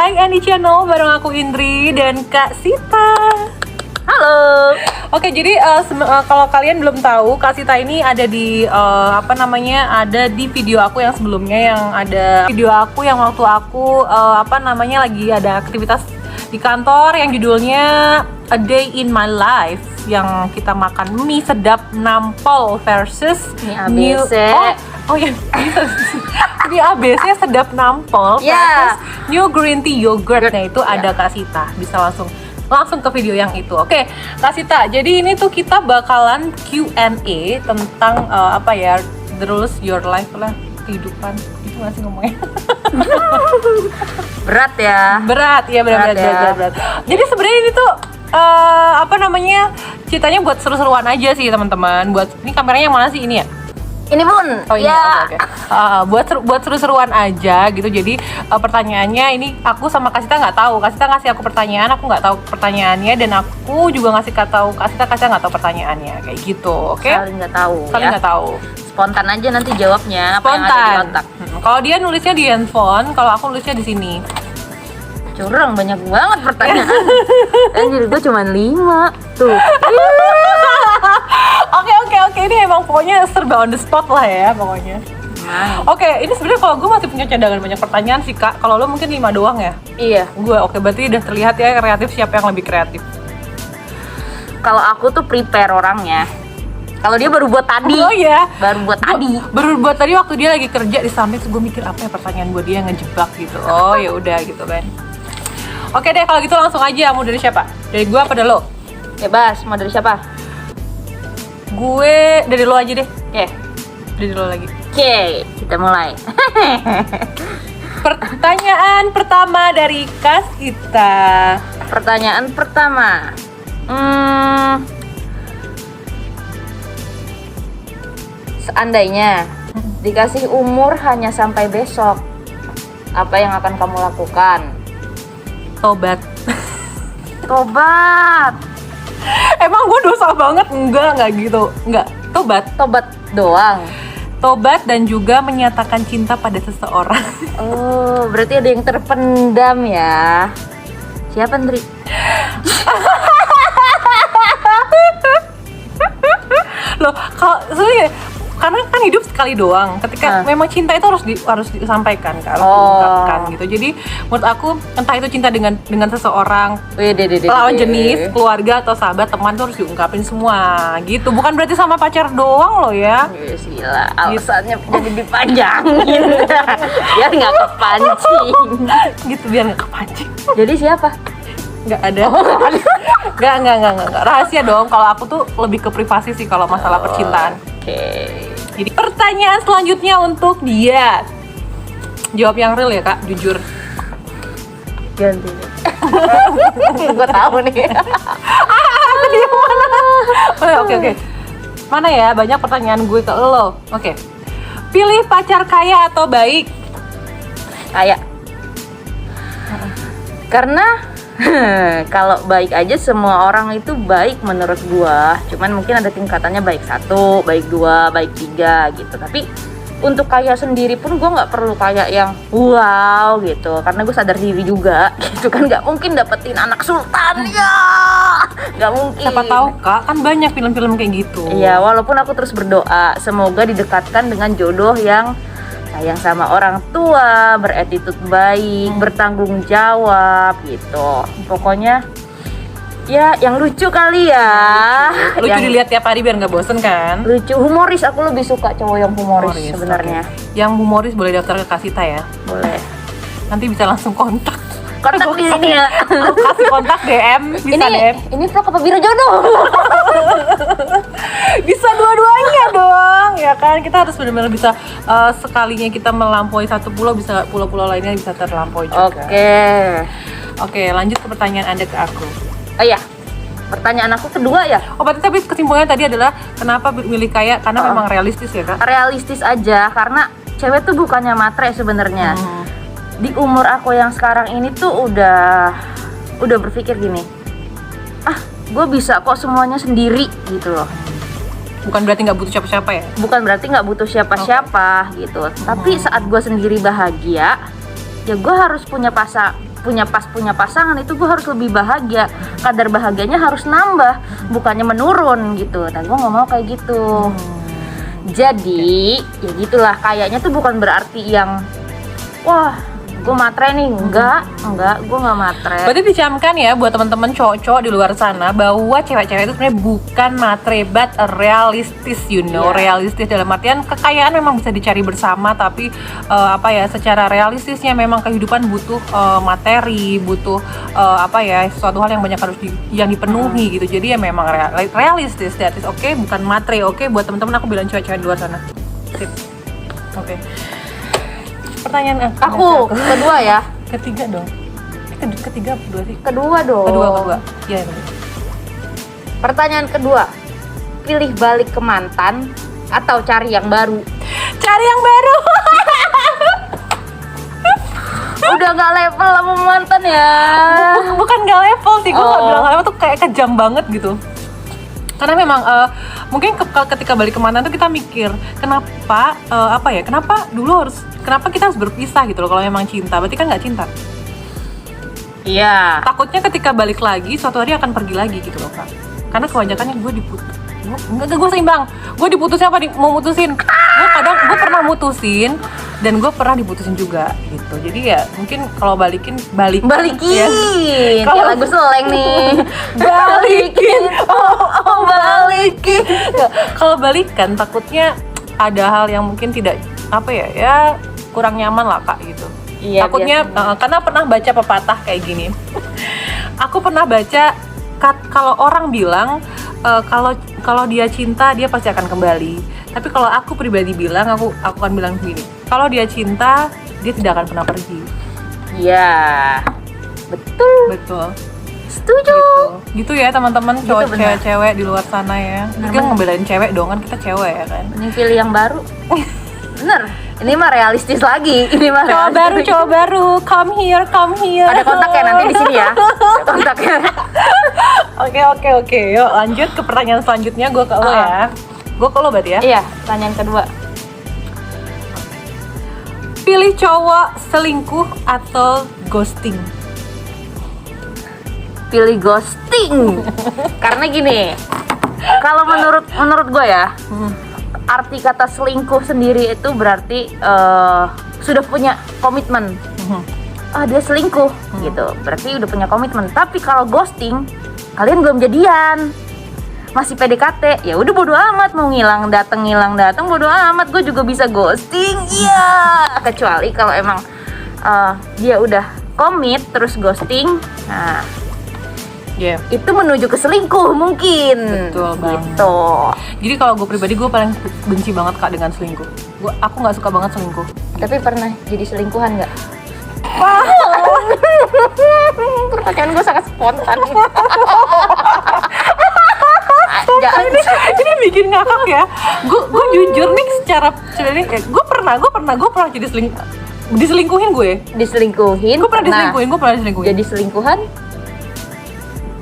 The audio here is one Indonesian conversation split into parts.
Hai Andi Channel, bareng aku Indri dan Kak Sita. Halo. Oke, jadi kalau kalian belum tahu, Kak Sita ini ada di ada di video aku yang sebelumnya, yang ada video aku yang waktu aku lagi ada aktivitas di kantor yang judulnya A Day in My Life, yang kita makan mie sedap nampol versus mie ABC. Mie ABC sedap nampol versus New Green Tea Yogurt. Nah itu ada Kak Sita, bisa langsung ke video yang itu. Oke, Kak Sita, jadi ini tuh kita bakalan Q&A tentang the rules your life lah, kehidupan. Itu nggak sih ngomongnya? Berat ya. Berat. Jadi sebenarnya ini tuh ceritanya buat seru-seruan aja sih teman-teman. Buat ini kameranya yang mana sih, ini ya? Ini pun. Oh ini ya. Okay. Buat seru-seruan aja gitu. Jadi pertanyaannya ini aku sama Kak Sita nggak tahu. Kak Sita ngasih aku pertanyaan, aku nggak tahu pertanyaannya, dan aku juga ngasih tahu Kak Sita nggak tahu pertanyaannya, kayak gitu. Oke? Saling nggak tahu. Nggak tahu. Spontan aja nanti jawabnya. Spontan. Apa yang ada di otak. Kalau dia nulisnya di handphone, kalau aku nulisnya di sini. Curang, banyak banget pertanyaan. Anjir, gue cuma 5 tuh. Oke, ini emang pokoknya serba on the spot lah ya pokoknya. Oke, ini sebenarnya kalau gue masih punya cadangan banyak pertanyaan sih Kak. Kalau lo mungkin 5 doang ya? Iya. Gue berarti udah terlihat ya kreatif, siapa yang lebih kreatif. Kalau aku tuh prepare orangnya. Kalau dia baru buat tadi. Oh iya. Baru buat tadi waktu dia lagi kerja di samping, gue mikir apa ya pertanyaan buat dia, ngejebak gitu. Oh ya udah gitu kan. Oke deh, kalau gitu langsung aja. Mau dari siapa? Dari gue apa dari lo? Bebas, mau dari siapa? Gue dari lo aja deh. Dari lo lagi. Oke, kita mulai. Pertanyaan pertama dari Kak Sita. Pertanyaan pertama. Seandainya dikasih umur hanya sampai besok, apa yang akan kamu lakukan? Tobat. Emang gue dosa banget? Enggak gitu. Enggak. Tobat doang. Tobat dan juga menyatakan cinta pada seseorang. Oh, berarti ada yang terpendam ya. Siapa, Ndri? Loh, kalau karena kan hidup sekali doang. Ketika memang cinta itu harus disampaikan, harus diungkapkan gitu. Jadi menurut aku, entah itu cinta dengan seseorang, lawan jenis, keluarga atau sahabat, teman, tuh harus diungkapin semua gitu. Bukan berarti sama pacar doang loh ya. Gila, alasannya jadi dipanjangin. Biar nggak kepancing. Gitu, biar nggak kepancing. Jadi siapa? Nggak ada. Nggak. Rahasia dong. Kalau aku tuh lebih ke privasi sih kalau masalah percintaan. Oke. Jadi pertanyaan selanjutnya untuk dia. Jawab yang real ya Kak, jujur. Ganti. Gue tahu nih. Oke. Mana ya? Banyak pertanyaan gue ke lo. Oke. Pilih pacar kaya atau baik? Kaya. Karena kalau baik aja semua orang itu baik menurut gua. Cuman mungkin ada tingkatannya baik 1, baik 2, baik 3 gitu. Tapi untuk kaya sendiri pun gua nggak perlu kaya yang wow gitu. Karena gue sadar diri juga gitu kan, nggak mungkin dapetin anak sultan ya. Nggak mungkin. Siapa tahu Kak, kan banyak film-film kayak gitu. Iya, walaupun aku terus berdoa semoga didekatkan dengan jodoh yang sayang sama orang tua, beretitut baik, bertanggung jawab gitu. Pokoknya ya yang lucu kali ya. Lucu dilihat tiap hari biar nggak bosen kan? Lucu, humoris. Aku lebih suka cowok yang humoris sebenarnya. Okay. Yang humoris boleh daftar ke Kak Sita ya? Boleh. Nanti bisa langsung kontak di sini ya. Kasih kontak DM, bisa DM. Ini vlog apa biro jodoh? Bisa dua-duanya dong, ya kan? Kita harus benar-benar bisa sekalinya kita melampaui satu pulau, bisa pulau-pulau lainnya bisa terlampaui juga. Oke, lanjut ke pertanyaan Anda ke aku. Oh iya, pertanyaan aku kedua ya. Berarti tapi kesimpulannya tadi adalah kenapa milih kaya? Karena memang realistis ya Kak? Realistis aja, karena cewek tuh bukannya matre sebenarnya. Di umur aku yang sekarang ini tuh udah berpikir gini, gue bisa kok semuanya sendiri gitu loh. Bukan berarti nggak butuh siapa-siapa ya? Bukan berarti nggak butuh siapa-siapa gitu. Tapi saat gue sendiri bahagia, ya gue harus punya punya pasangan itu gue harus lebih bahagia, kadar bahagianya harus nambah, bukannya menurun gitu. Nah gue nggak mau kayak gitu. Jadi ya gitulah, kayaknya tuh bukan berarti yang wah gue matre nih, enggak, gue nggak matre. Berarti dicamkan ya buat teman-teman cowok-cowok di luar sana bahwa cewek-cewek itu sebenarnya bukan matre, but realistis, realistis dalam artian kekayaan memang bisa dicari bersama, tapi secara realistisnya memang kehidupan butuh materi, butuh sesuatu hal yang banyak harus yang dipenuhi gitu. Jadi ya memang realistis, that is okay, bukan matre. Oke, buat teman-teman aku bilang cewek-cewek di luar sana. Sip. Oke. Pertanyaan aku kedua ya. Ketiga dong. Ketiga apa kedua sih? Kedua dong. Kedua. Iya, kedua. Pertanyaan kedua. Pilih balik ke mantan atau cari yang baru? Cari yang baru. Udah gak level sama mantan ya. Bukan gak level sih, gue gak bilang level tuh kayak kejam banget gitu. Karena memang mungkin ketika balik ke mantan tuh kita mikir kenapa kenapa kita harus berpisah gitu loh. Kalau memang cinta berarti kan nggak cinta. Iya. Takutnya ketika balik lagi suatu hari akan pergi lagi gitu loh Kak. Karena kebanyakannya gue diputus. Gue seimbang. Gue diputusin apa mau mutusin. Gue pernah mutusin dan gue pernah diputusin juga gitu. Jadi ya mungkin kalau balikin ya. Kalau lagu Seleng nih. balikin balikin. Kalau balikan takutnya ada hal yang mungkin tidak kurang nyaman lah Kak gitu. Iya, Takutnya karena pernah baca pepatah kayak gini. Aku pernah baca kalau orang bilang kalau dia cinta dia pasti akan kembali. Tapi kalau aku pribadi bilang aku akan bilang begini. Kalau dia cinta dia tidak akan pernah pergi. Iya. Betul. Setuju. Gitu ya teman-teman, Gitu, cowok benar. cewek di luar sana ya. Kita ngebelain cewek dong, kan kita cewek ya kan. Ini pilih yang baru. Bener. Ini mah realistis lagi. Cowok baru, come here. Ada kontaknya nanti di sini ya. Ada kontaknya. Oke. Yuk lanjut ke pertanyaan selanjutnya. Gue ke lo ya. Gue ke lo berarti ya. Iya, pertanyaan kedua. Pilih cowok selingkuh atau ghosting? Pilih ghosting. Karena gini, kalau menurut gue ya, arti kata selingkuh sendiri itu berarti sudah punya komitmen. Dia selingkuh gitu, berarti udah punya komitmen. Tapi kalau ghosting, kalian belum jadian, masih PDKT, ya udah bodo amat, mau ngilang datang bodo amat, gue juga bisa ghosting. Iya, kecuali kalau emang dia udah komit terus ghosting. Nah, itu menuju ke selingkuh mungkin. Betul banget. Gitu. Jadi kalau gue pribadi, gue paling benci banget Kak dengan selingkuh. Aku nggak suka banget selingkuh. Tapi pernah jadi selingkuhan nggak? Pertanyaan gue sangat spontan. Ini bikin ngakak ya. Gue jujur nih sebenarnya gue pernah jadi diselingkuhin gue. Diselingkuhin. Gue pernah diselingkuhin. Jadi selingkuhan?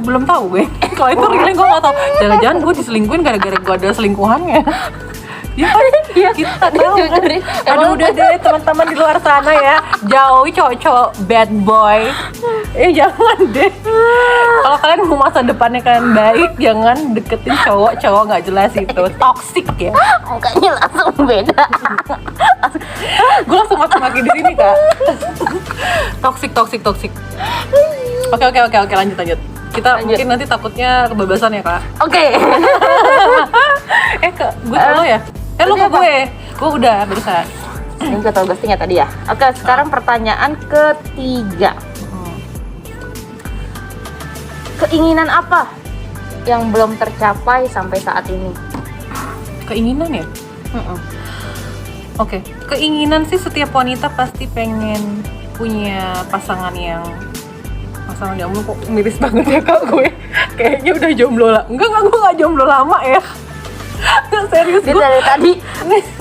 Belum tahu gue. Kalau itu real gue nggak tahu. Jangan-jangan gue diselingkuhin gara-gara gue ada selingkuhannya. Ya kan? Kita tahu kan. Aduh udah deh teman-teman di luar sana ya, jauhi cowok-cowok bad boy. Jangan deh. Kalau kalian mau masa depannya kalian baik, jangan deketin cowok-cowok nggak jelas itu, toxic ya. Mukanya langsung beda. Gue langsung maki-maki di sini Kak. Toxic. Oke, lanjut. Kita mungkin nanti takutnya kebebasan ya Kak. Oke. Gue solo ya? Lu ke gue udah barusan. Ini gue tau ghosting ya tadi ya. Oke, sekarang pertanyaan ketiga. Keinginan apa yang belum tercapai sampai saat ini? Keinginan ya? Oke, keinginan sih setiap wanita pasti pengen punya pasangan jomblo. Kok miris banget ya Kak gue. Kayaknya udah jomblo lah. Enggak, gue gak jomblo lama ya. Serius gue dari tadi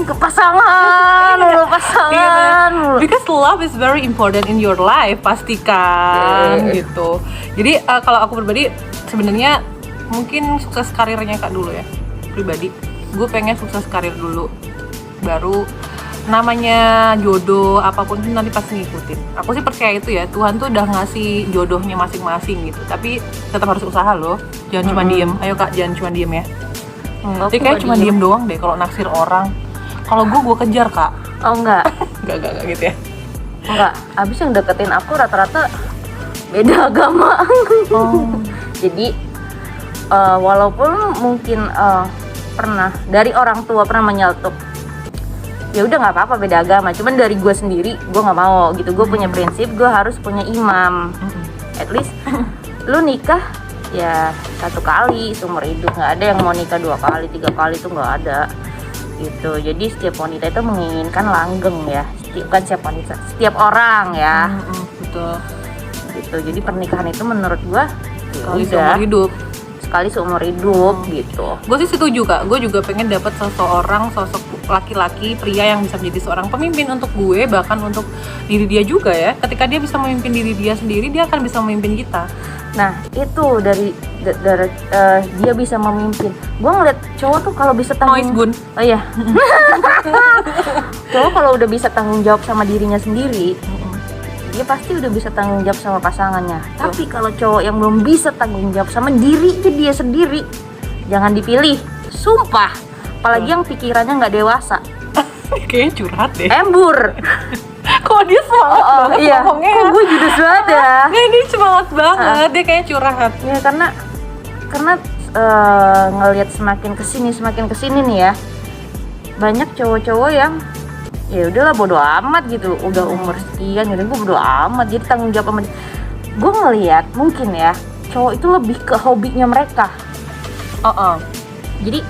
ke pasangan. Because love is very important in your life, pastikan gitu. Jadi kalau aku pribadi sebenarnya mungkin sukses karirnya Kak dulu ya. Pribadi gue pengen sukses karir dulu, baru namanya jodoh apapun itu nanti pasti ngikutin. Aku sih percaya itu ya, Tuhan tuh udah ngasih jodohnya masing-masing gitu. Tapi tetap harus usaha loh, jangan cuma diem. Ayo Kak, jangan cuma diem ya. Jadi kayak cuma diem doang deh kalau naksir orang. Kalau gue kejar Kak. Oh enggak. Enggak gitu ya. Enggak, abis yang deketin aku rata-rata beda agama. Jadi walaupun mungkin pernah dari orang tua pernah menyeletuk, ya udah nggak apa-apa beda agama, cuman dari gue sendiri gue nggak mau gitu. Gue punya prinsip, gue harus punya imam. At least lu nikah ya 1 kali seumur hidup, nggak ada yang mau nikah 2 kali 3 kali, itu nggak ada gitu. Jadi setiap wanita itu menginginkan langgeng ya, bukan setiap wanita, setiap orang ya. Betul Gitu. Jadi pernikahan itu menurut gue sekali seumur hidup. Sekali seumur hidup gitu. Gue sih setuju Kak, gue juga pengen dapat sosok laki-laki pria yang bisa menjadi seorang pemimpin untuk gue, bahkan untuk diri dia juga ya. Ketika dia bisa memimpin diri dia sendiri, dia akan bisa memimpin kita. Nah itu dari dia bisa memimpin. Gue ngeliat cowok tuh kalau bisa Noise gun. Oh iya. Cowok kalau udah bisa tanggung jawab sama dirinya sendiri, dia pasti udah bisa tanggung jawab sama pasangannya. Tapi kalau cowok yang belum bisa tanggung jawab sama dirinya dia sendiri, jangan dipilih. Sumpah. Apalagi yang pikirannya nggak dewasa. Kayaknya curhat deh. Embur. Kok dia semangat banget iya. ngomongnya. Kok gue judes banget ya. Nggak, dia semangat banget. Dia kayaknya curhat. Ya karena ngelihat semakin kesini nih ya, banyak cowok-cowok yang ya udahlah bodo amat gitu, udah umur sekian gitu, gue bodo amat, jadi tanggung jawab sama dia. Gue ngelihat mungkin ya cowok itu lebih ke hobinya mereka. Jadi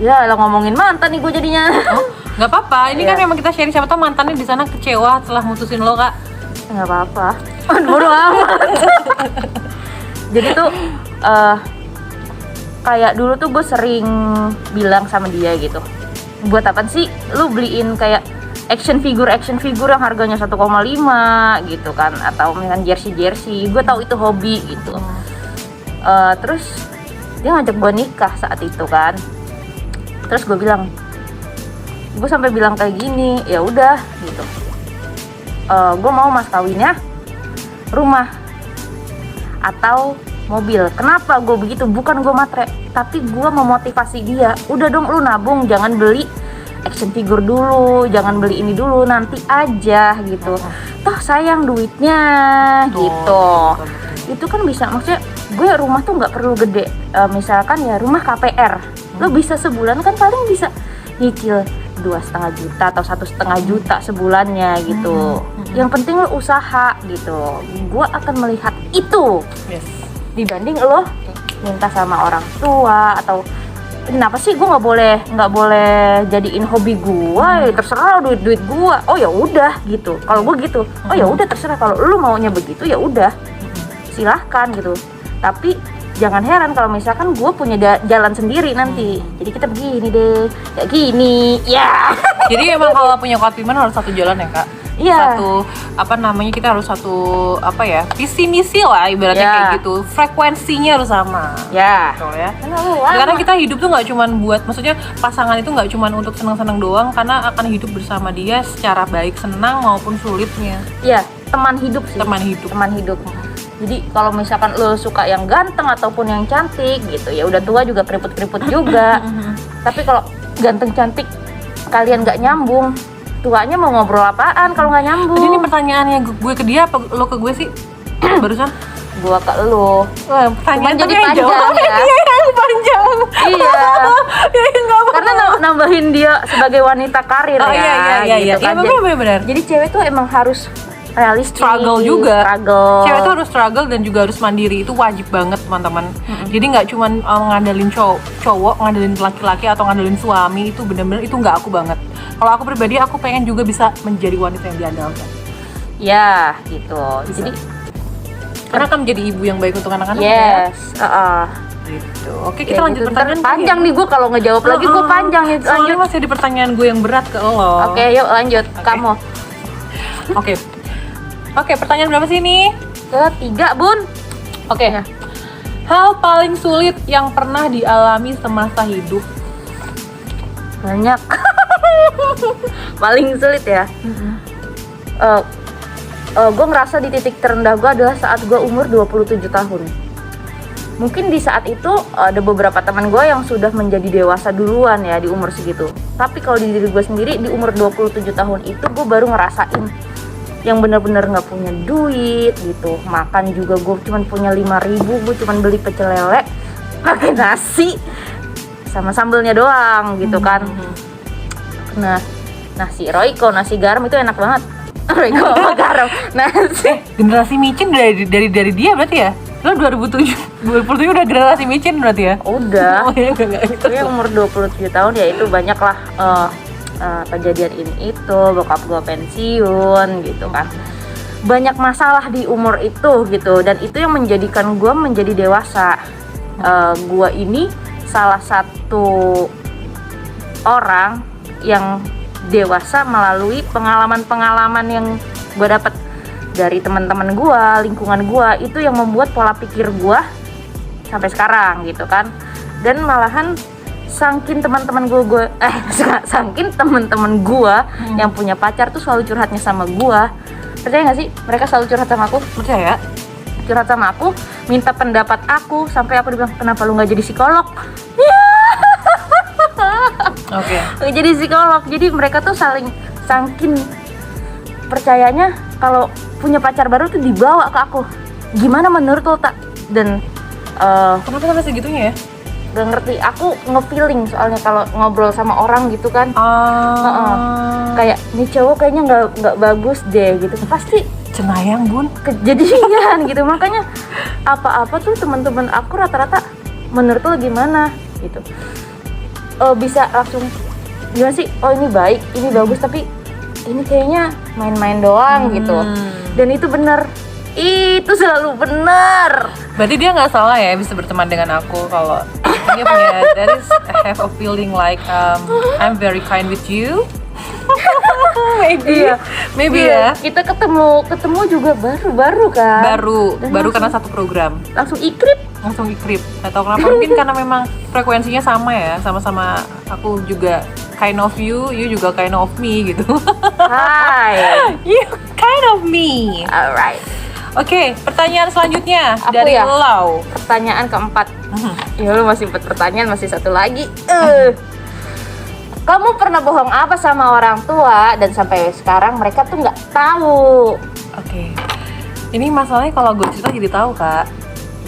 ya lah ngomongin mantan nih gue jadinya. Nggak apa-apa, ini kan memang kita sharing, siapa tau mantannya di sana kecewa setelah mutusin lo Kak. Nggak apa-apa, bodo amat. Jadi tuh kayak dulu tuh gue sering bilang sama dia gitu, buat apa sih lu beliin kayak action figure yang harganya 1,5 gitu kan, atau misalkan jersey, gue tahu itu hobi gitu. Terus dia ngajak gue nikah saat itu kan, terus gue sampai bilang kayak gini, ya udah gitu, gue mau mas kawinnya rumah atau mobil. Kenapa gue begitu? Bukan gue matre, tapi gue memotivasi dia. Udah dong lu nabung, jangan beli action figure dulu, jangan beli ini dulu, nanti aja gitu. Toh sayang duitnya gitu. Itu kan bisa, maksudnya gue rumah tuh nggak perlu gede. Misalkan ya rumah KPR, lo bisa sebulan kan paling bisa nyicil 2,5 juta atau 1,5 juta sebulannya gitu. Yang penting lo usaha gitu. Gue akan melihat itu. Dibanding lo minta sama orang tua, atau kenapa sih gue nggak boleh jadiin hobi gue, ya terserah duit gue. Oh ya udah gitu. Kalau gue gitu, oh ya udah terserah, kalau lo maunya begitu ya udah silahkan gitu. Tapi jangan heran kalau misalkan gue punya jalan sendiri nanti. Jadi kita begini deh, kayak gini ya. Jadi emang kalau punya komitmen harus satu jalan ya Kak. Iya. Satu kita harus satu visi misi lah ibaratnya kayak gitu. Frekuensinya harus sama. Ya. Betul ya. Karena kita hidup tuh nggak cuma buat, maksudnya pasangan itu nggak cuma untuk senang-senang doang, karena akan hidup bersama dia secara baik senang maupun sulitnya. Iya, teman hidup sih. Teman hidup. Jadi kalau misalkan lo suka yang ganteng ataupun yang cantik gitu, ya udah tua juga keriput-keriput juga. Tapi kalau ganteng cantik kalian nggak nyambung, tuanya mau ngobrol apaan kalau nggak nyambung? Jadi ini pertanyaannya gue ke dia apa lo ke gue sih? Barusan? Gue ke lo. Pertanyaan jadi panjang ya. Iya, panjang. Iya. Karena nambahin dia sebagai wanita karir ya. Iya. Kan. Benar. Jadi cewek tuh emang harus realistis, struggle juga. Cewek tuh harus struggle dan juga harus mandiri, itu wajib banget teman-teman. Jadi nggak cuma ngandelin cowok, ngandelin laki-laki atau ngandelin suami, itu benar-benar itu nggak aku banget. Kalau aku pribadi, aku pengen juga bisa menjadi wanita yang diandalkan. Ya gitu. Bisa. Jadi karena akan menjadi ibu yang baik untuk anak-anak. Yes. Gitu. Oke, kita lanjut gitu. pertanyaan panjang nih gue kalau ngejawab lagi gue panjang nih. Soalnya masih ada pertanyaan gue yang berat ke lo. Oke, yuk lanjut. Kamu. Oke, pertanyaan berapa sih ini? Ketiga, Bun. Oke. Hal paling sulit yang pernah dialami semasa hidup? Banyak. Paling sulit ya. Gue ngerasa di titik terendah gue adalah saat gue umur 27 tahun. Mungkin di saat itu ada beberapa teman gue yang sudah menjadi dewasa duluan ya di umur segitu. Tapi kalau di diri gue sendiri di umur 27 tahun itu gue baru ngerasain yang benar-benar nggak punya duit gitu. Makan juga gue cuman punya 5.000, gue cuman beli pecel lele pakai nasi sama sambelnya doang gitu kan. Nah, nasi Royco, nasi garam itu enak banget. Royco sama garam. Nasi Generasi micin dari dia berarti ya? Lo 27 udah generasi micin berarti ya? udah. Oh iya, enggak gitu. Gue umur 27 tahun ya itu banyak lah kejadian ini itu, bokap gue pensiun gitu kan. Banyak masalah di umur itu gitu, dan itu yang menjadikan gue menjadi dewasa. Gue ini salah satu orang yang dewasa melalui pengalaman-pengalaman yang gue dapat dari teman-teman gue, lingkungan gue, itu yang membuat pola pikir gue sampai sekarang gitu kan. Dan malahan saking teman-teman gue yang punya pacar tuh selalu curhatnya sama gue. Percaya nggak sih? Mereka selalu curhat sama aku. Percaya? Curhat sama aku, minta pendapat aku, sampai aku dibilang kenapa lu nggak jadi psikolog? Oke. Nggak jadi psikolog. Jadi mereka tuh saking percayanya kalau punya pacar baru tuh dibawa ke aku. Gimana menurut lo, Tak? Dan Kenapa sampai segitunya ya? gak ngerti, aku nge-feeling soalnya kalau ngobrol sama orang gitu kan. Kayak nih cowok kayaknya nggak bagus deh gitu, pasti Cenayang bun. kejadian gitu. Makanya apa-apa tuh teman-teman aku rata-rata menurut lo gimana gitu, bisa langsung gimana sih, oh ini baik, ini bagus, tapi ini kayaknya main-main doang gitu. Dan itu benar, itu selalu benar. Berarti dia nggak salah ya bisa berteman dengan aku kalau dia punya that is I have a feeling like I'm very kind with you. Maybe ya. Kita ketemu juga baru kan. Baru karena satu program. Langsung ikrip. Atau kenapa? Mungkin karena memang frekuensinya sama ya, sama-sama aku juga kind of you juga kind of me gitu. Hai. You kind of me. Alright. Oke, pertanyaan selanjutnya Aku dari ya? Lau. Pertanyaan keempat. Ya lu masih 4 pertanyaan, masih satu lagi. Kamu pernah bohong apa sama orang tua dan sampai sekarang mereka tuh nggak tahu? Oke. Ini masalahnya kalau gue cerita jadi tahu, Kak.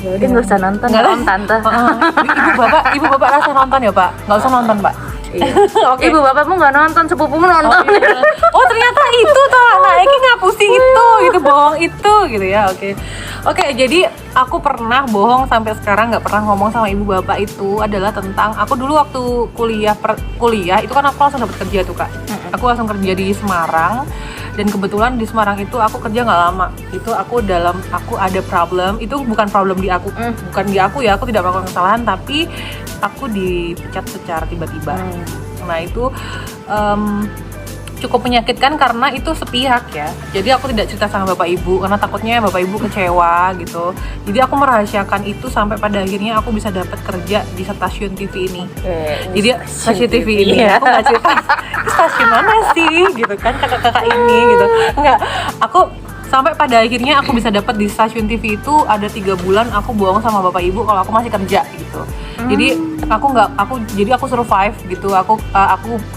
Ya udah nggak usah nonton, Nggak Om Tante. Ibu bapak rasa nonton ya, Pak? Nggak usah nonton, Pak. Iya. Oke. Ibu bapakmu nggak nonton, sepupumu nonton. Oh ternyata itu toh. Nah Eki ngapusi itu bohong itu gitu ya. Oke, jadi aku pernah bohong sampai sekarang nggak pernah ngomong sama ibu bapak itu adalah tentang aku dulu waktu kuliah itu kan aku langsung dapat kerja tuh, Kak. Aku langsung kerja di Semarang. Dan kebetulan di Semarang itu aku kerja nggak lama. Itu aku ada problem. Itu bukan problem di aku, bukan di aku ya. Aku tidak melakukan kesalahan, tapi aku dipecat secara tiba-tiba. Nah itu cukup menyakitkan karena itu sepihak ya. Jadi aku tidak cerita sama bapak ibu karena takutnya bapak ibu kecewa gitu. Jadi aku merahasiakan itu sampai pada akhirnya aku bisa dapat kerja di stasiun TV ini. Jadi stasiun TV ini ya. Aku nggak cerita itu stasiun mana sih gitu kan kakak-kakak ini gitu. Enggak, aku sampai pada akhirnya aku bisa dapat di stasiun TV itu ada 3 bulan aku bohong sama bapak ibu kalau aku masih kerja gitu. Jadi aku survive gitu. Aku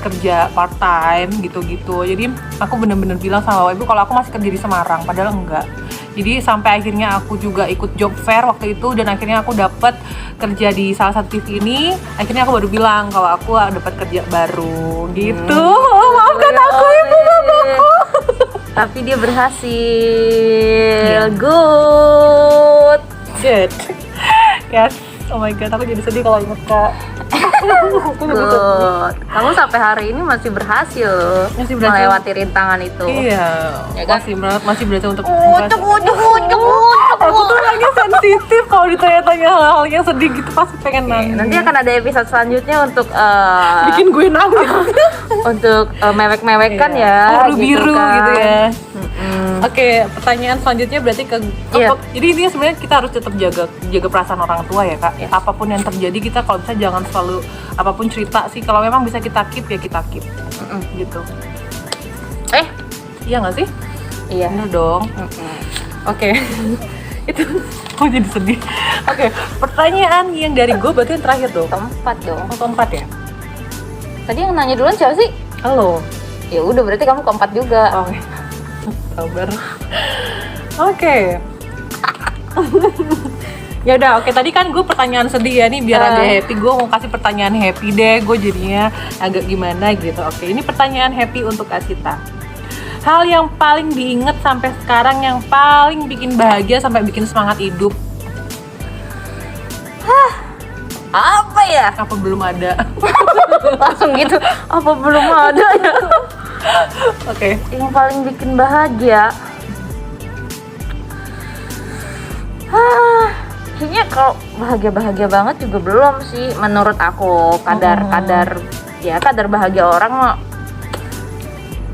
kerja part time gitu. Jadi aku bener-bener bilang sama bapak ibu kalau aku masih kerja di Semarang padahal enggak. Jadi sampai akhirnya aku juga ikut job fair waktu itu dan akhirnya aku dapat kerja di salah satu TV ini. Akhirnya aku baru bilang kalau aku dapat kerja baru gitu. Maafkan aku ibu bapakku. Tapi dia berhasil. Good. Yes. Oh my god, aku jadi sedih kalau inget, Kak. Good. Kamu sampai hari ini masih berhasil melewati rintangan itu. Iya, Ya kan? masih berhasil untuk Aku tuh orangnya sensitif kalau ditanya-tanya hal-hal yang sedih gitu pasti pengen nangis. Nanti akan ada episode selanjutnya untuk bikin gue nangis. untuk mewek-mewekan ya, biru kan. gitu ya. Oke, pertanyaan selanjutnya berarti ke jadi ini sebenarnya kita harus tetap jaga perasaan orang tua ya, Kak. Yes. Apapun yang terjadi kita kalau bisa jangan selalu apapun cerita sih, kalau memang bisa kita keep ya kita keep. gitu. Iya nggak sih? Iya. Bener dong. Oke. Itu kok jadi sedih. Oke, pertanyaan yang dari gue berarti yang terakhir dong. Keempat dong. Keempat ya? Tadi yang nanya duluan siapa sih? Halo. Ya udah berarti kamu keempat juga. Oke. Sabar. Oke. Ya udah, oke. Tadi kan gue pertanyaan sedih ya nih biar agak happy. Gue mau kasih pertanyaan happy deh. Gue jadinya agak gimana gitu. Oke, ini pertanyaan happy untuk Asita. Hal yang paling diinget sampai sekarang yang paling bikin bahagia sampai bikin semangat hidup. Apa ya? Apa belum ada? Langsung gitu. Apa belum ada ya? Oke. Yang paling bikin bahagia. Kayaknya kalau bahagia banget juga belum sih menurut aku. Kadar bahagia orang mah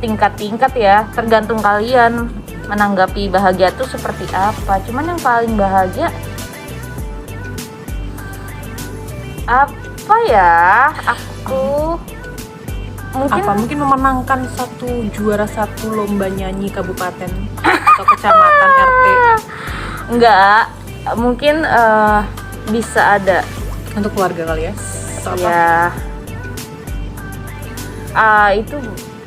tingkat-tingkat ya, tergantung kalian menanggapi bahagia tuh seperti apa. Cuman yang paling bahagia apa ya? Aku mungkin memenangkan juara satu lomba nyanyi kabupaten atau kecamatan RT. Enggak, mungkin bisa ada Untuk keluarga kali ya? Atau apa? Ya, itu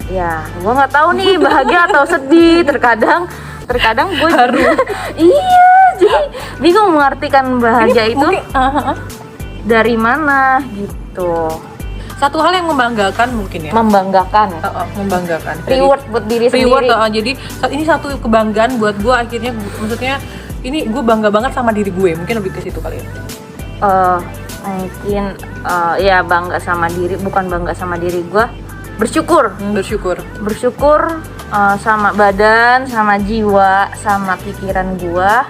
ya, gue nggak tahu nih bahagia atau sedih. Terkadang gue iya, jadi bingung mengartikan bahagia itu dari mana gitu. Satu hal yang membanggakan mungkin ya? Membanggakan. Membanggakan. Reward buat diri sendiri. Jadi ini satu kebanggaan buat gue akhirnya, maksudnya ini gue bangga banget sama diri gue, mungkin lebih ke situ kali ya? Mungkin ya bangga sama diri, bukan bangga sama diri gue. Bersyukur sama badan, sama jiwa, sama pikiran gua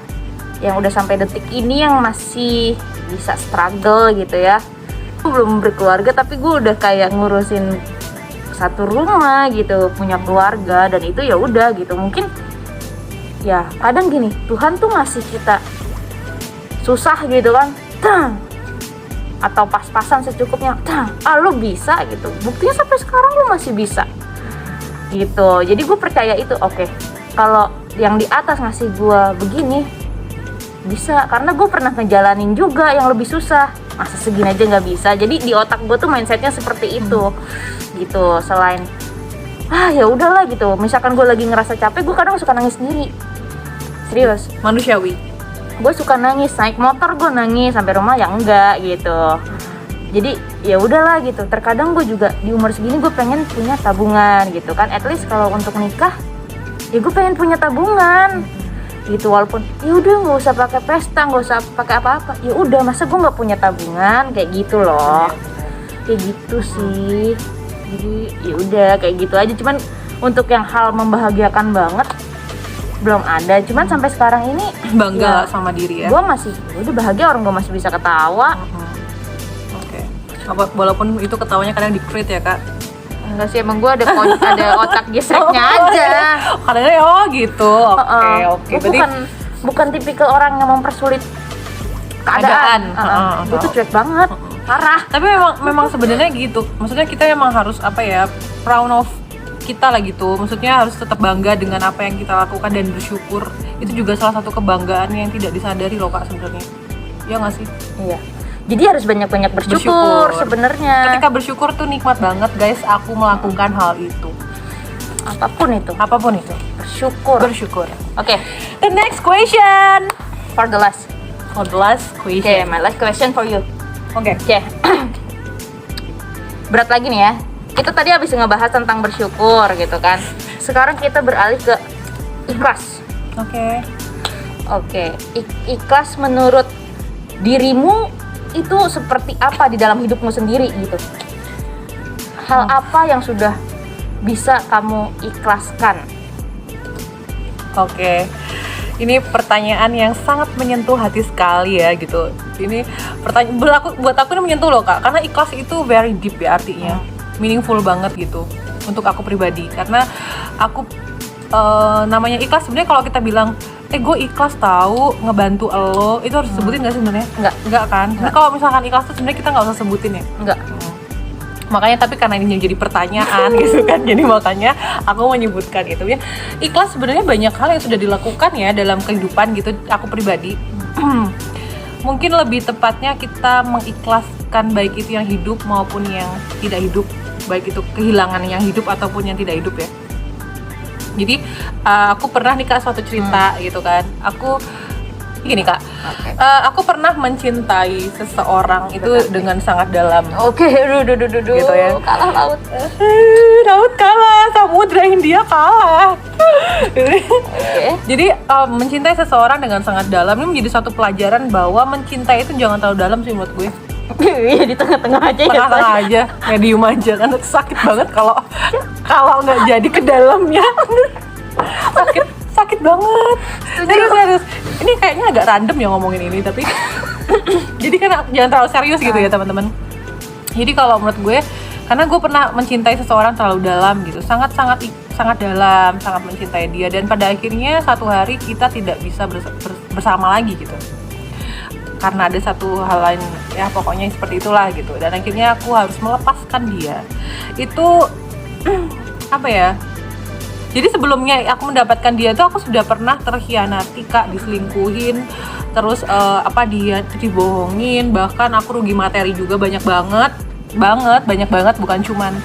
yang udah sampai detik ini yang masih bisa struggle gitu ya. Gua belum berkeluarga tapi gua udah kayak ngurusin satu rumah gitu, punya keluarga, dan itu ya udah gitu. Mungkin ya kadang gini, Tuhan tuh ngasih kita susah gitu kan, atau pas-pasan secukupnya, lu bisa gitu, buktinya sampai sekarang lu masih bisa gitu. Jadi gue percaya itu, oke, kalau yang di atas ngasih gue begini bisa, karena gue pernah ngejalanin juga yang lebih susah, masa segini aja nggak bisa. Jadi di otak gue tuh mindsetnya seperti itu gitu. Selain ya udahlah gitu, misalkan gue lagi ngerasa capek, gue kadang suka nangis sendiri, serius, manusiawi. Gue suka nangis, naik motor gue nangis, sampai rumah ya enggak gitu. Jadi ya udahlah gitu. Terkadang gue juga di umur segini gue pengen punya tabungan gitu kan. At least kalau untuk nikah ya gue pengen punya tabungan gitu. Walaupun ya udah nggak usah pakai pesta, nggak usah pakai apa-apa, ya udah, masa gue nggak punya tabungan kayak gitu loh. Kayak gitu sih. Jadi ya udah kayak gitu aja. Cuman untuk yang hal membahagiakan banget belum ada. Cuman sampai sekarang ini bangga ya, sama diri ya. Gue masih udah bahagia, orang gue masih bisa ketawa. Oke. Walaupun itu ketawanya kadang di-create ya kak. Enggak sih, emang gue ada otak geseknya aja. Kadang gitu. Oke. Gue bukan tipikal orang yang mempersulit keadaan. Gue tuh cuek banget, parah. Tapi memang sebenarnya gitu. Maksudnya kita memang harus proud of kita lah gitu. Maksudnya harus tetap bangga dengan apa yang kita lakukan dan bersyukur. Itu juga salah satu kebanggaan yang tidak disadari loh kak sebenarnya. Iya nggak sih? Iya. Jadi harus banyak-banyak bersyukur sebenarnya. Ketika bersyukur tuh nikmat banget guys. Aku melakukan hal itu. Apapun itu. Bersyukur. Oke. The next question. For the last question. Okay, my last question for you. Oke. Berat lagi nih ya. Kita tadi habis ngebahas tentang bersyukur gitu kan. Sekarang kita beralih ke ikhlas. Oke. Ikhlas menurut dirimu itu seperti apa di dalam hidupmu sendiri gitu? Hal apa yang sudah bisa kamu ikhlaskan? Oke. Ini pertanyaan yang sangat menyentuh hati sekali ya gitu. Ini pertanyaan buat aku ini menyentuh loh kak. Karena ikhlas itu very deep ya artinya. Meaningful banget gitu untuk aku pribadi, karena aku namanya ikhlas sebenarnya kalau kita bilang gue ikhlas tahu ngebantu lo, itu harus sebutin nggak sih sebenarnya? Enggak kan? Enggak. Kalau misalkan ikhlas tuh sebenarnya kita nggak usah sebutin ya? Enggak. Makanya tapi karena ini jadi pertanyaan gitu kan, jadi makanya aku menyebutkan itu ya. Ikhlas sebenarnya banyak hal yang sudah dilakukan ya dalam kehidupan gitu, aku pribadi. Mungkin lebih tepatnya kita mengikhlaskan baik itu yang hidup maupun yang tidak hidup, baik itu kehilangan yang hidup ataupun yang tidak hidup ya. Jadi aku pernah nih Kak suatu cerita gitu kan, gini Kak, aku pernah mencintai seseorang itu dengan sangat dalam. Oke, gitu ya. Kalah laut. Laut kalah, samudra India kalah. Jadi mencintai seseorang dengan sangat dalam ini menjadi satu pelajaran bahwa mencintai itu jangan terlalu dalam sih menurut gue. Iya, di tengah-tengah aja ya. Tengah-tengah aja, medium aja kan, sakit banget kalau nggak jadi ke dalamnya. sakit banget. Serius. Ini kayaknya agak random ya ngomongin ini, tapi jadi kan jangan terlalu serius gitu ya teman-teman. Jadi kalau menurut gue, karena gue pernah mencintai seseorang terlalu dalam gitu, sangat dalam, sangat mencintai dia, dan pada akhirnya satu hari kita tidak bisa bersama lagi gitu. Karena ada satu hal lain ya, pokoknya seperti itulah gitu. Dan akhirnya aku harus melepaskan dia. Itu apa ya? Jadi sebelumnya aku mendapatkan dia tuh aku sudah pernah terkhianati Kak, diselingkuhin, terus dia dibohongin, bahkan aku rugi materi juga banyak banget, bukan cuman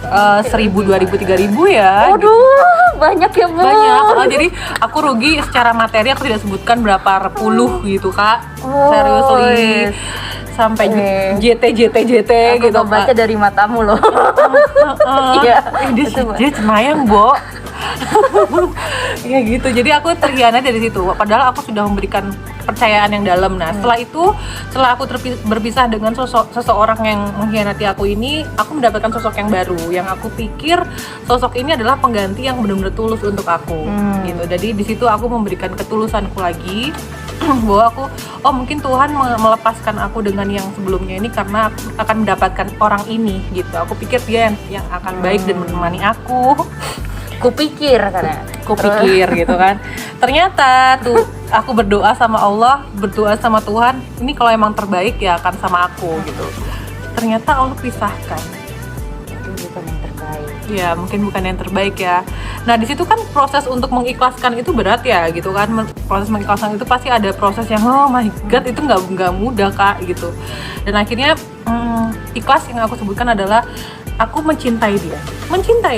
1.000, 2.000, 3.000 ya. Waduh, banyak ya Bu. Banyak. Jadi aku rugi secara materi, aku tidak sebutkan berapa puluh gitu Kak. Seriously. Sampai JT aku gitu baca Kak. dari matamu loh. Iya. Dia cenayang, Bo. Ya gitu. Jadi aku terkhianati dari situ. Padahal aku sudah memberikan kepercayaan yang dalam. Nah, setelah aku berpisah dengan seseorang yang mengkhianati aku ini, aku mendapatkan sosok yang baru yang aku pikir sosok ini adalah pengganti yang benar-benar tulus untuk aku. Gitu. Jadi di situ aku memberikan ketulusanku lagi. Bahwa aku, mungkin Tuhan melepaskan aku dengan yang sebelumnya ini karena aku akan mendapatkan orang ini gitu. Aku pikir dia yang akan baik dan menemani aku. Kupikir karena gitu kan. Ternyata tuh aku berdoa sama Allah, berdoa sama Tuhan, ini kalau emang terbaik ya akan sama aku gitu. Ternyata Allah pisahkan. bukan yang terbaik. Ya mungkin bukan yang terbaik ya. Nah di situ kan proses untuk mengikhlaskan itu berat ya gitu kan. Proses mengikhlaskan itu pasti ada proses yang oh my god itu nggak mudah Kak gitu. Dan akhirnya ikhlas yang aku sebutkan adalah aku mencintai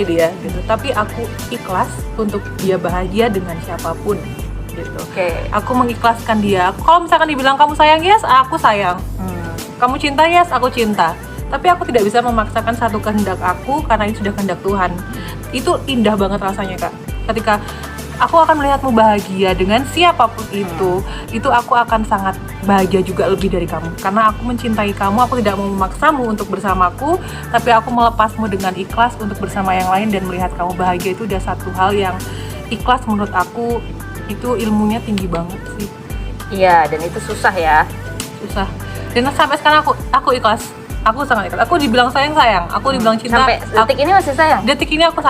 dia gitu. Tapi aku ikhlas untuk dia bahagia dengan siapapun gitu. Aku mengikhlaskan dia. Kalau misalkan dibilang kamu sayang, yes aku sayang. Kamu cinta, yes aku cinta. Tapi aku tidak bisa memaksakan satu kehendak aku karena ini sudah kehendak Tuhan. Itu indah banget rasanya Kak. Ketika aku akan melihatmu bahagia dengan siapapun itu aku akan sangat bahagia juga lebih dari kamu. Karena aku mencintai kamu, aku tidak mau memaksamu untuk bersamaku, tapi aku melepasmu dengan ikhlas untuk bersama yang lain dan melihat kamu bahagia. Itu udah satu hal yang ikhlas menurut aku, itu ilmunya tinggi banget sih. Iya, dan itu susah ya. Susah. Dan sampai sekarang aku ikhlas. Aku sangat ikhlas. Aku dibilang sayang, aku dibilang cinta. Sampai detik ini masih sayang? Detik ini aku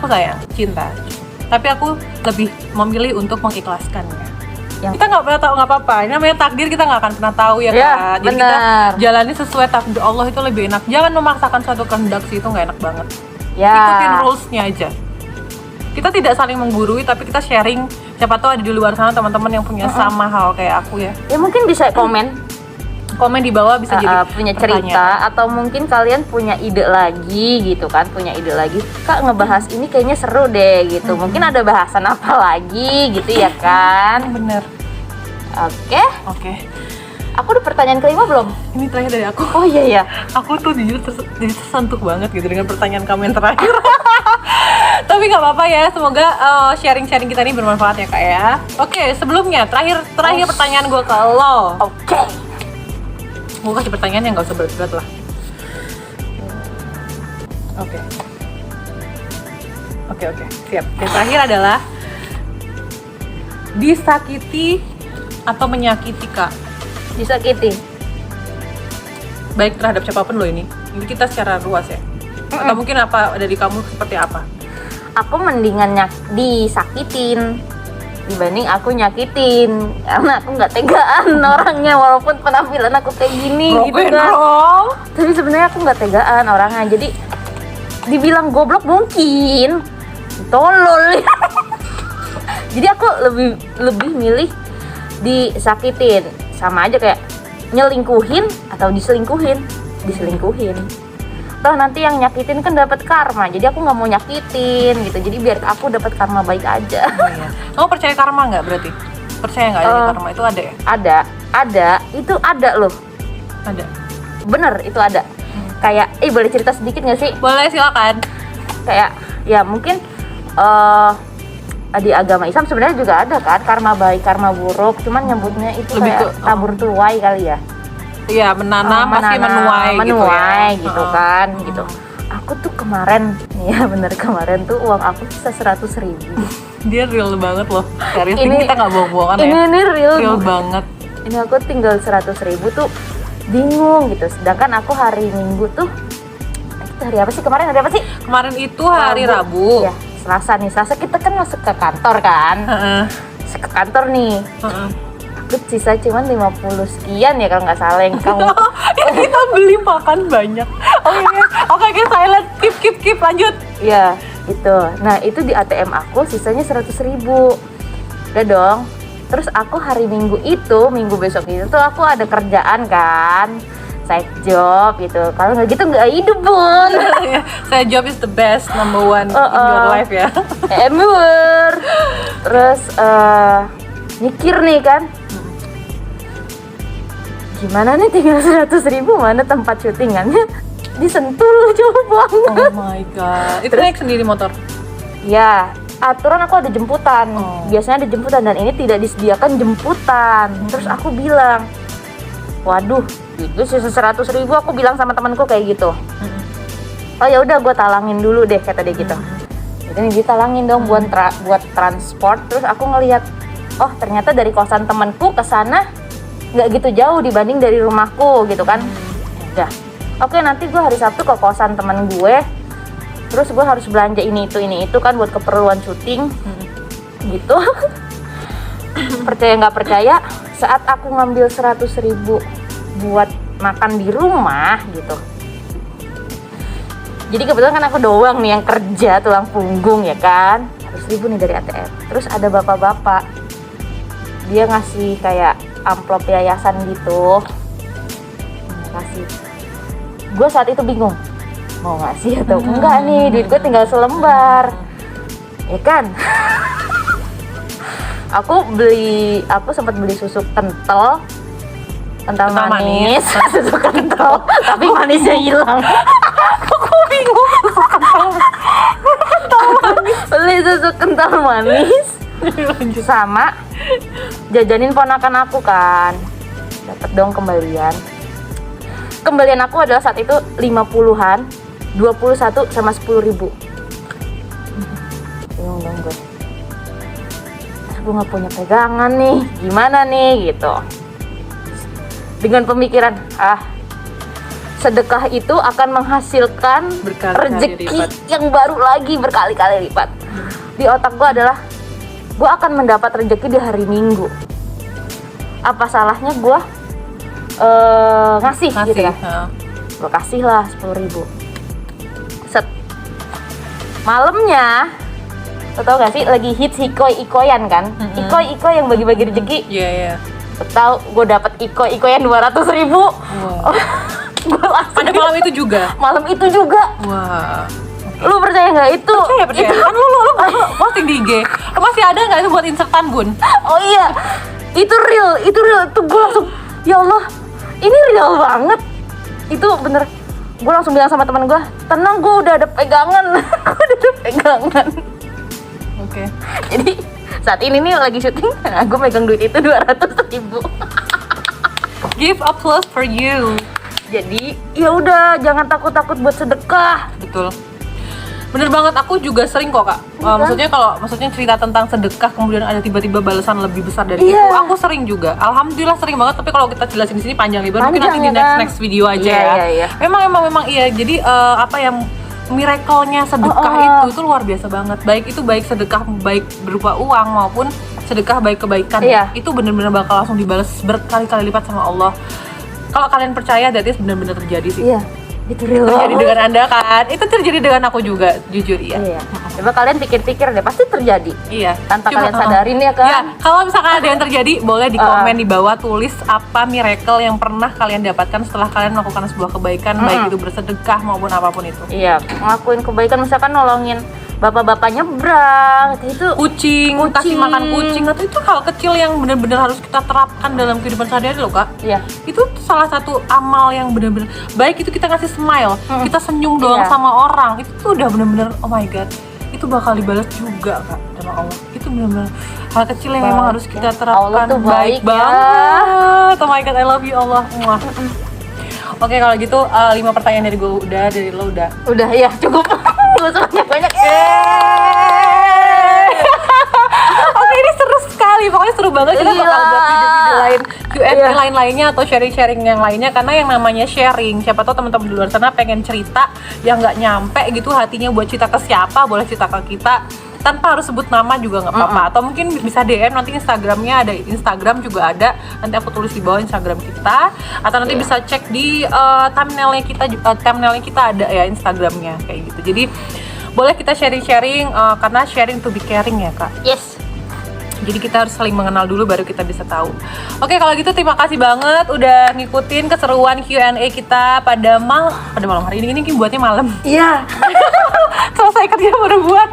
sayang. Cinta. Tapi aku lebih memilih untuk mengikhlaskannya. Kita nggak pernah tahu, nggak apa-apa. Ini namanya takdir, kita nggak akan pernah tahu ya Kak. Jadi kita jalani sesuai takdir Allah itu lebih enak. Jangan memaksakan suatu kehendak sih, itu nggak enak banget. Ikutin rules-nya aja. Kita tidak saling menggurui, tapi kita sharing. Siapa tahu ada di luar sana teman-teman yang punya sama hal kayak aku ya. Ya mungkin bisa komen di bawah, bisa jadi punya cerita, atau mungkin kalian punya ide lagi gitu kan, Kak ngebahas ini kayaknya seru deh gitu. Mungkin ada bahasan apa lagi gitu ya kan. Bener. Oke. Aku udah pertanyaan kelima belum? Ini terakhir dari aku. Oh iya. Aku tuh jujur jadi tersentuh banget gitu dengan pertanyaan kamu yang terakhir. Tapi nggak apa-apa ya, semoga sharing-sharing kita ini bermanfaat ya Kak ya. Oke, sebelumnya terakhir pertanyaan gue ke lo. Gue kasih pertanyaan yang nggak usah berat-berat lah. Oke, siap. Yang terakhir adalah disakiti atau menyakiti Kak? Disakiti. Baik terhadap siapapun lo ini. Ini kita secara luas ya. Atau mungkin apa dari kamu seperti apa? Aku mendingan disakitin. dibanding aku nyakitin, karena aku nggak tegaan orangnya walaupun penampilan aku kayak gini gitu kan. Tapi sebenarnya aku nggak tegaan orangnya, jadi dibilang goblok mungkin, tolol. Jadi aku lebih milih disakitin, sama aja kayak nyelingkuhin atau diselingkuhin. Toh nanti yang nyakitin kan dapat karma, jadi aku nggak mau nyakitin gitu, jadi biar aku dapat karma baik aja. Kamu percaya karma nggak berarti? Percaya nggak ada karma itu ada ya? Ada, itu ada loh. Ada. Bener, itu ada. Kayak, boleh cerita sedikit nggak sih? Boleh, silakan. Kayak, ya mungkin di agama Islam sebenarnya juga ada kan karma baik, karma buruk, cuman nyebutnya itu lebih kayak tabur tuai kali ya. Iya, menanam pasti menuai gitu kan, gitu. Aku tuh kemarin tuh uang aku sisa 100.000. Dia real banget loh. Serius, ini kita nggak bohong-bohongan ya. Ini real banget. Ini aku tinggal 100.000 tuh bingung gitu. Sedangkan aku hari Minggu tuh, hari apa sih kemarin? Hari apa sih? Kemarin itu hari Rabu. Ya, Selasa nih. Selasa kita kan masuk ke kantor kan. Masuk ke kantor nih. Aku sisa cuman 50 sekian ya kalau nggak salah yang kamu. Ya, kita beli makan banyak. Oke, silent. Keep lanjut. Iya, itu. Nah, itu di ATM aku sisanya 100.000. Udah dong. Terus aku hari Minggu besok itu tuh aku ada kerjaan kan, side job gitu. Kalau nggak gitu nggak hidup, Bun. Side job is the best, number one in your life ya. Ember. Terus mikir nih kan, gimana nih tinggal 100.000, mana tempat syutingannya di Sentul, jauh banget. Oh my god. Itu naik sendiri motor? Ya, aturan aku ada jemputan. Biasanya ada jemputan dan ini tidak disediakan jemputan. Terus aku bilang, waduh, itu sisa 100.000. Aku bilang sama temanku kayak gitu. Oh ya udah, gue talangin dulu deh, kata dia gitu. Jadi ditalangin dong buat transport. Terus aku ngelihat, oh ternyata dari kosan temanku ke sana nggak gitu jauh dibanding dari rumahku gitu kan. Udah, oke, nanti gue hari Sabtu ke kosan teman gue. Terus gue harus belanja ini itu kan buat keperluan syuting gitu. Percaya nggak percaya, saat aku ngambil 100.000 buat makan di rumah gitu, jadi kebetulan kan aku doang nih yang kerja tulang punggung ya kan, 100.000 nih dari ATM. Terus ada bapak-bapak, dia ngasih kayak amplop yayasan gitu, kasih. Gue saat itu bingung mau ngasih atau enggak nih, duit gue tinggal selembar ya kan. Aku sempat beli susu kental manis. Susu kental tapi manisnya hilang. Aku bingung. Beli susu kental manis sama jajanin ponakan aku kan, dapat dong kembalian aku adalah saat itu 50-an, 21 sama 10.000. Bingung dong gue. Gue nggak punya pegangan nih, gimana nih gitu. Dengan pemikiran, sedekah itu akan menghasilkan rezeki yang baru lagi berkali-kali lipat. Di otak gue adalah, gue akan mendapat rezeki di hari Minggu. Apa salahnya gue ngasih gitu kan? Gue kasih lah 10.000. Set. Malamnya, lo tau gak sih lagi hits ikoyan kan? Ikoy yang bagi-bagi rezeki. Iya. Tahu, gue dapet ikoyan 200.000. Wow. Pada malam itu juga. Wah. Lu percaya nggak itu? Percaya. Kan lu posting di IG. Lu masih ada nggak itu buat insertan, Bun? Oh iya, itu real. Itu gue langsung, ya Allah, ini real banget. Itu bener. Gue langsung bilang sama teman gue, tenang, gue udah ada pegangan. Oke. Jadi saat ini nih lagi syuting, gue megang duit itu 200.000. Give applause for you. Jadi ya udah, jangan takut buat sedekah. Betul. Bener banget, aku juga sering kok kak. Maksudnya cerita tentang sedekah kemudian ada tiba-tiba balasan lebih besar dari itu. Aku sering juga. Alhamdulillah sering banget. Tapi kalau kita jelasin di sini panjang lebar, mungkin nanti di next video aja ya. Iya. Memang iya. Jadi apa yang miracle-nya sedekah itu luar biasa banget. Baik itu baik sedekah baik berupa uang maupun sedekah baik kebaikan. Iya. Itu benar-benar bakal langsung dibalas berkali-kali lipat sama Allah. Kalau kalian percaya, that is benar-benar terjadi sih. Iya, itu real. Terjadi dengan Anda kan? Itu terjadi dengan aku juga, jujur ya. Iya. Coba kalian pikir-pikir deh, pasti terjadi. Iya. Tanpa Cuma, kalian sadarin ya kan? Ya, kalau misalkan ada yang terjadi, boleh di komen di bawah tulis apa miracle yang pernah kalian dapatkan setelah kalian melakukan sebuah kebaikan, baik itu bersedekah maupun apapun itu. Iya, ngelakuin kebaikan misalkan nolongin bapak-bapak nyebrang, itu Kucing, kasih makan kucing, itu hal kecil yang benar-benar harus kita terapkan dalam kehidupan sehari-hari loh kak. Iya. Itu salah satu amal yang benar-benar baik, itu kita ngasih smile, kita senyum doang Iya. sama orang, itu tuh udah benar-benar oh my god, itu bakal dibalas juga kak sama Allah. Itu benar-benar hal kecil yang memang harus kita terapkan. Allah tuh baik ya. banget. Oh my god, I love you Allah. Muah. Oke, kalau gitu 5 pertanyaan dari gue udah, dari lo udah. Udah ya, cukup. Gak usah banyak-banyak. Oke, ini seru sekali, pokoknya seru banget. Kita bakal buat video-video lain, Q&A lain-lainnya atau sharing-sharing yang lainnya. Karena yang namanya sharing, siapa tahu teman-teman di luar sana pengen cerita yang nggak nyampe gitu hatinya buat cerita ke siapa, boleh cerita ke kita tanpa harus sebut nama juga nggak apa-apa. Atau mungkin bisa DM, nanti Instagramnya ada, Instagram juga ada, nanti aku tulis di bawah Instagram kita. Atau nanti bisa cek di thumbnailnya kita ada ya Instagramnya kayak gitu. Jadi boleh kita sharing-sharing karena sharing to be caring ya kak. Yes. Jadi kita harus saling mengenal dulu baru kita bisa tahu. Oke, kalau gitu terima kasih banget udah ngikutin keseruan Q&A kita pada malam hari ini. Ini buatnya malam. Iya. Selesai kerja baru buat.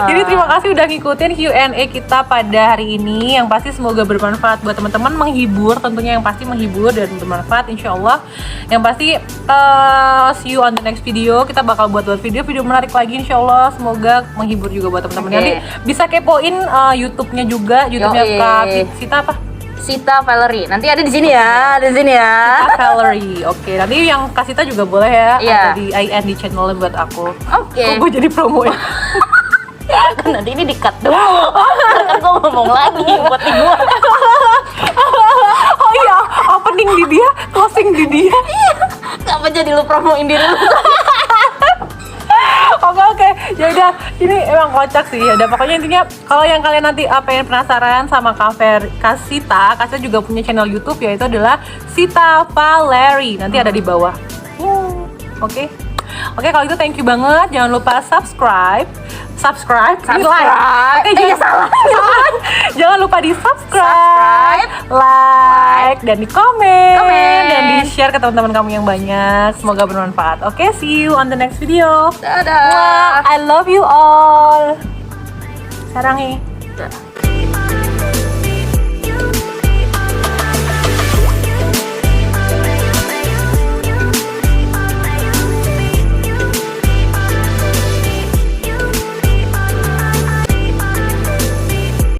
Jadi terima kasih udah ngikutin Q&A kita pada hari ini. Yang pasti semoga bermanfaat buat teman-teman, menghibur tentunya, yang pasti menghibur dan bermanfaat insya Allah. Yang pasti see you on the next video. Kita bakal buat video menarik lagi insya Allah. Semoga menghibur juga buat teman-teman. Nanti bisa kepoin YouTube-nya juga. YouTube-nya Kak Sita apa? Sita Valerie. Nanti ada di sini ya, ada di sini ya. Sita Valerie. Oke, nanti yang Kak Sita juga boleh ya. Iya. Ada di IN di channelnya buat aku. Oke. Kok gue jadi promo ya? Kan nanti ini di-cut dulu. Kan gue ngomong lagi buat di gua. Oh iya, opening di dia, closing di dia. Kenapa jadi lu promoin diri lu? Oke, ya udah, ini emang kocak sih. Ya udah, pokoknya intinya kalau yang kalian nanti pengen penasaran sama Kak Sita juga punya channel YouTube yaitu adalah Sita Valerie. Nanti ada di bawah. Oke, kalau itu thank you banget. Jangan lupa subscribe, like. Salah. Jangan lupa di subscribe, like, dan di komen, dan di share ke teman-teman kamu yang banyak. Semoga bermanfaat. Oke, see you on the next video. Dadah. I love you all. Sarangi.